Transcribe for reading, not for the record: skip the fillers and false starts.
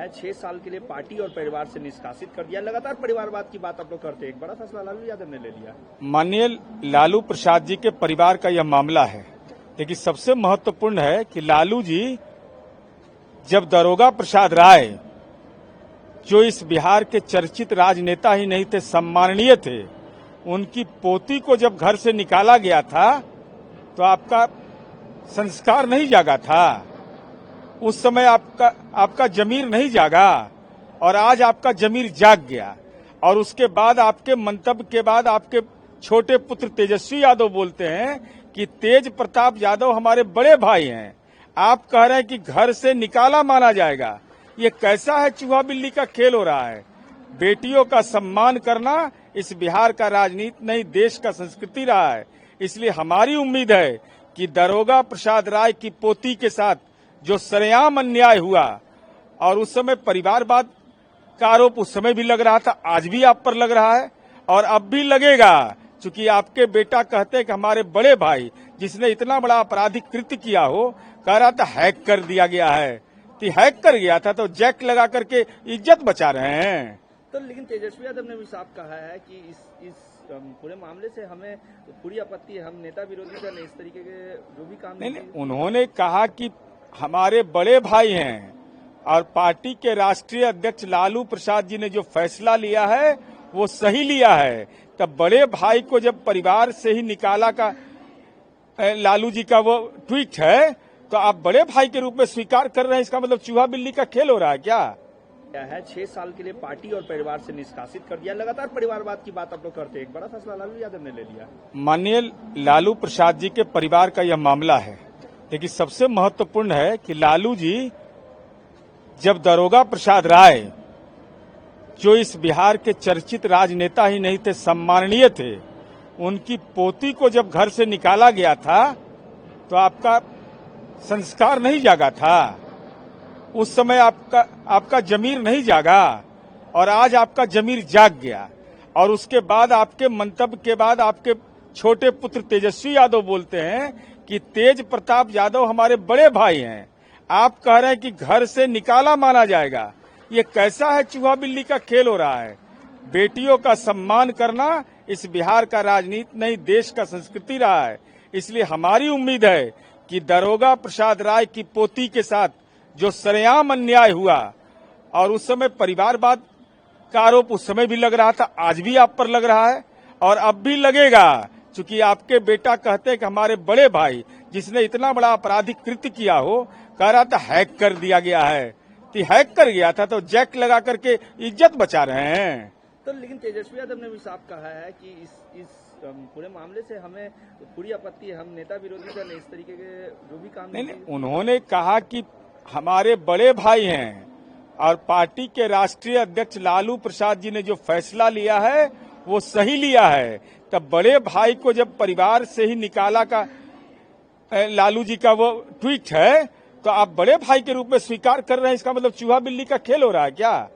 है 6 साल के लिए पार्टी और परिवार से निष्कासित कर दिया। लगातार परिवारवाद की बात आप लोग करते हैं, एक बड़ा फैसला लालू यादव ने ले लिया। माननीय लालू प्रसाद जी के परिवार का यह मामला है, लेकिन सबसे महत्वपूर्ण है कि लालू जी जब दरोगा प्रसाद राय, जो इस बिहार के चर्चित राजनेता ही नहीं थे, सम्माननीय थे, उनकी पोती को जब घर से निकाला गया था तो आपका संस्कार नहीं जागा था। उस समय आपका जमीर नहीं जागा और आज आपका जमीर जाग गया। और उसके बाद आपके मंतव्य के बाद आपके छोटे पुत्र तेजस्वी यादव बोलते हैं कि तेज प्रताप यादव हमारे बड़े भाई हैं। आप कह रहे हैं कि घर से निकाला माना जाएगा। ये कैसा है चूहा बिल्ली का खेल हो रहा है। बेटियों का सम्मान करना इस बिहार का राजनीति नहीं, देश का संस्कृति रहा है। इसलिए हमारी उम्मीद है कि दरोगा प्रसाद राय की पोती के साथ जो सरेआम अन्याय हुआ, और उस समय परिवारवाद का आरोप उस समय भी लग रहा था, आज भी आप पर लग रहा है और अब भी लगेगा, क्योंकि आपके बेटा कहते हैं कि हमारे बड़े भाई जिसने इतना बड़ा आपराधिक कृत्य किया हो, कह रहा था हैक कर दिया गया है। तो हैक कर गया था तो जैक लगा करके इज्जत बचा रहे हैं। तो लेकिन तेजस्वी यादव ने भी साफ कहा है कि इस पूरे मामले से हमें पूरी आपत्ति है, हम नेता विरोधी का इस तरीके के जो भी काम नहीं, उन्होंने कहा कि हमारे बड़े भाई हैं और पार्टी के राष्ट्रीय अध्यक्ष लालू प्रसाद जी ने जो फैसला लिया है वो सही लिया है। तब बड़े भाई को जब परिवार से ही निकाला का लालू जी का वो ट्वीट है, तो आप बड़े भाई के रूप में स्वीकार कर रहे हैं, इसका मतलब चूहा बिल्ली का खेल हो रहा है क्या? है 6 साल के लिए पार्टी और परिवार से निष्कासित कर दिया। लगातार परिवारवाद की बात आप लोग करते हैं, एक बड़ा फैसला लालू यादव ने ले लिया। माननीय लालू प्रसाद जी के परिवार का यह मामला है, लेकिन सबसे महत्वपूर्ण है कि लालू जी जब दरोगा प्रसाद राय, जो इस बिहार के चर्चित राजनेता ही नहीं थे, सम्माननीय थे, उनकी पोती को जब घर से निकाला गया था तो आपका संस्कार नहीं जागा था। उस समय आपका जमीर नहीं जागा और आज आपका जमीर जाग गया। और उसके बाद आपके मंतव्य के बाद आपके छोटे पुत्र तेजस्वी यादव बोलते हैं कि तेज प्रताप यादव हमारे बड़े भाई हैं। आप कह रहे हैं कि घर से निकाला माना जाएगा। ये कैसा है चूहा बिल्ली का खेल हो रहा है। बेटियों का सम्मान करना इस बिहार का राजनीति नहीं, देश का संस्कृति रहा है। इसलिए हमारी उम्मीद है कि दरोगा प्रसाद राय की पोती के साथ जो सरेआम अन्याय हुआ, और उस समय परिवारवाद का आरोप उस समय भी लग रहा था, आज भी आप पर लग रहा है और अब भी लगेगा, क्योंकि आपके बेटा कहते हैं कि हमारे बड़े भाई जिसने इतना बड़ा आपराधिक कृत्य किया हो, कह रहा था हैक कर दिया गया है। तो हैक कर गया था तो जैक लगा करके इज्जत बचा रहे हैं। तो लेकिन तेजस्वी यादव ने भी साफ कहा है कि इस पूरे मामले से हमें पूरी आपत्ति है, हम नेता विरोधी का इस तरीके के जो भी काम नहीं, उन्होंने कहा कि हमारे बड़े भाई हैं और पार्टी के राष्ट्रीय अध्यक्ष लालू प्रसाद जी ने जो फैसला लिया है वो सही लिया है। तब बड़े भाई को जब परिवार से ही निकाला का लालू जी का वो ट्वीट है, तो आप बड़े भाई के रूप में स्वीकार कर रहे हैं, इसका मतलब चूहा बिल्ली का खेल हो रहा है क्या?